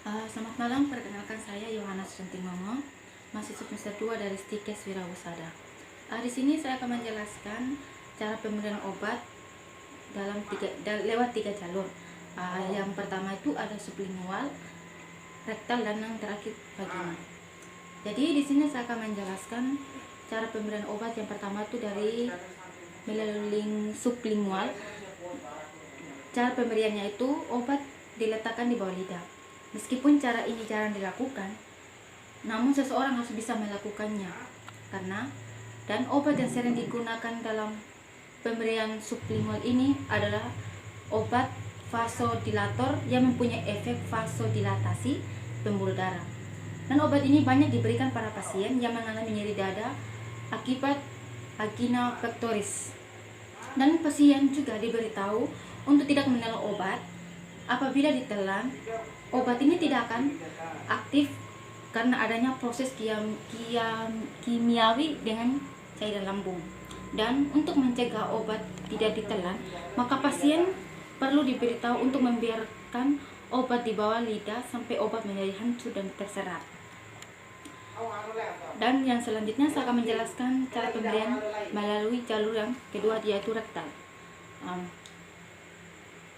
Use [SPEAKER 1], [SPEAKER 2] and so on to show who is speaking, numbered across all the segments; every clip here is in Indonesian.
[SPEAKER 1] Selamat malam, perkenalkan saya Yohana Suntimomo, mahasiswa semester 2 dari Stikes Wirausaha. Di sini saya akan menjelaskan cara pemberian obat lewat tiga jalur. Yang pertama itu ada sublingual, rektal, dan yang terakhir vaginal. Jadi di sini saya akan menjelaskan cara pemberian obat yang pertama itu dari melalui sublingual. Cara pemberiannya itu obat diletakkan di bawah lidah. Meskipun cara ini jarang dilakukan, namun seseorang harus bisa melakukannya dan obat yang sering digunakan dalam pemberian sublingual ini adalah obat vasodilator yang mempunyai efek vasodilatasi pembuluh darah. Dan obat ini banyak diberikan para pasien yang mengalami nyeri dada akibat angina pectoris. Dan pasien juga diberitahu untuk tidak menelan obat. Apabila ditelan, obat ini tidak akan aktif karena adanya proses kimiawi dengan cairan lambung. Dan untuk mencegah obat tidak ditelan, maka pasien perlu diberitahu untuk membiarkan obat di bawah lidah sampai obat menjadi hancur dan terserap. Dan yang selanjutnya saya akan menjelaskan cara pemberian melalui jalur yang kedua, yaitu rektal.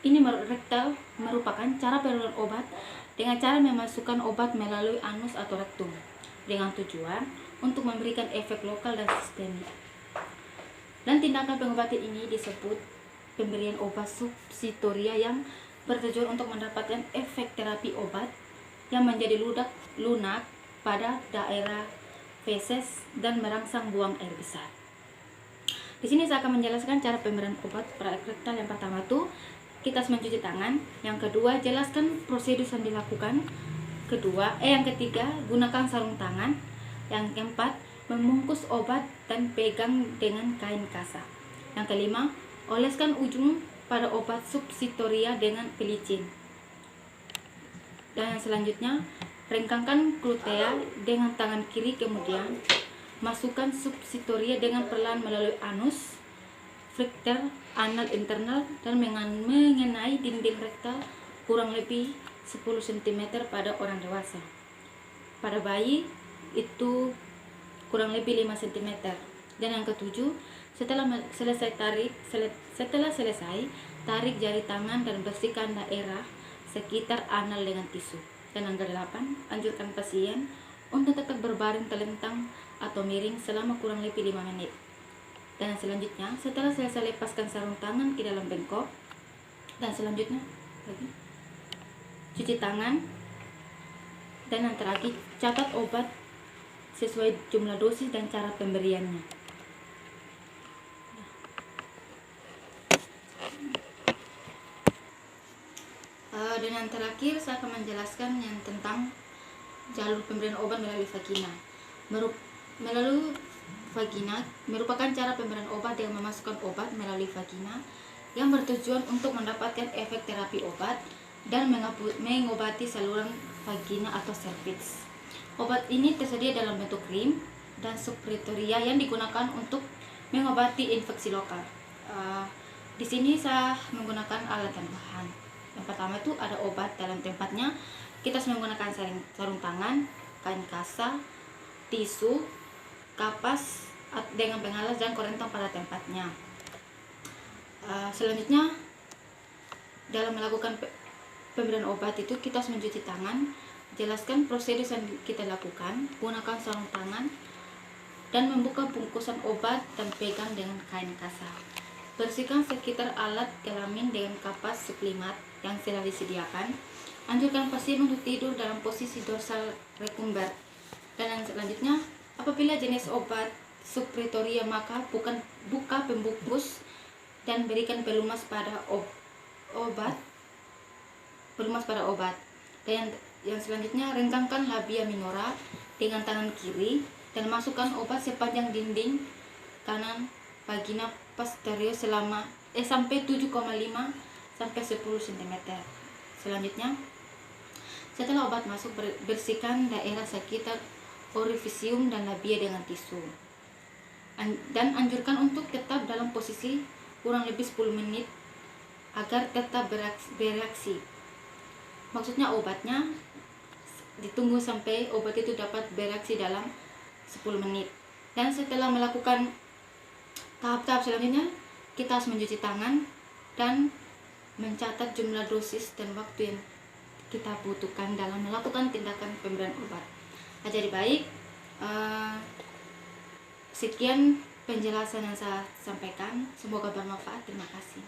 [SPEAKER 1] Ini rektal merupakan cara pemberian obat dengan cara memasukkan obat melalui anus atau rektum dengan tujuan untuk memberikan efek lokal dan sistemik. Dan tindakan pengobatan ini disebut pemberian obat substitutoria yang bertujuan untuk mendapatkan efek terapi obat yang menjadi lunak pada daerah feses dan merangsang buang air besar. Di sini saya akan menjelaskan cara pemberian obat rektal. Yang pertama itu kita harus mencuci tangan. Yang kedua, jelaskan prosedur yang dilakukan. Yang ketiga, gunakan sarung tangan. Yang keempat, membungkus obat dan pegang dengan kain kasa. Yang kelima, oleskan ujung pada obat substitutoria dengan pelicin. Dan yang selanjutnya, rengkangkan glutea dengan tangan kiri, kemudian masukkan substitutoria dengan perlahan melalui anus, sphincter anal internal dan mengenai dinding rektal kurang lebih 10 cm pada orang dewasa. Pada bayi itu kurang lebih 5 cm. Dan yang ketujuh, setelah selesai tarik jari tangan dan bersihkan daerah sekitar anal dengan tisu. Dan yang kedelapan, anjurkan pasien untuk tetap berbaring telentang atau miring selama kurang lebih 5 menit. Dan selanjutnya, setelah selesai, lepaskan sarung tangan ke dalam bengkok. Dan selanjutnya lagi cuci tangan. Dan yang terakhir, catat obat sesuai jumlah dosis dan cara pemberiannya. Dan yang terakhir, saya akan menjelaskan yang tentang jalur pemberian obat melalui vagina. Melalui vagina merupakan cara pemberian obat yang memasukkan obat melalui vagina yang bertujuan untuk mendapatkan efek terapi obat dan mengobati saluran vagina atau serviks. Obat ini tersedia dalam bentuk krim dan substitutoria yang digunakan untuk mengobati infeksi lokal. Di sini saya menggunakan alat dan bahan. Yang pertama itu ada obat dalam tempatnya. Kita harus menggunakan sarung tangan, kain kasa, tisu, kapas dengan pengalas dan korentong pada tempatnya. Selanjutnya, dalam melakukan pemberian obat itu kita harus mencuci tangan. Jelaskan prosedur yang kita lakukan, gunakan sarung tangan dan membuka bungkusan obat dan pegang dengan kain kasa. Bersihkan sekitar alat kelamin dengan kapas sublimat yang telah disediakan. Anjurkan pasien untuk tidur dalam posisi dorsal recumbent. Dan yang selanjutnya, apabila jenis obat substitutoria, maka buka pembungkus dan berikan pelumas pada obat. Dan yang selanjutnya, rengkangkan labia minora dengan tangan kiri dan masukkan obat sepanjang dinding kanan vagina posterior sampai 7,5 sampai 10 cm. Selanjutnya, setelah obat masuk, bersihkan daerah sekitar orifisium dan labia dengan tisu. Dan anjurkan untuk tetap dalam posisi kurang lebih 10 menit agar tetap bereaksi. Maksudnya obatnya ditunggu sampai obat itu dapat bereaksi dalam 10 menit. Dan setelah melakukan tahap-tahap selanjutnya, kita harus mencuci tangan dan mencatat jumlah dosis dan waktu yang kita butuhkan dalam melakukan tindakan pemberian obat. Nah, jadi baik, sekian penjelasan yang saya sampaikan, semoga bermanfaat. Terima kasih.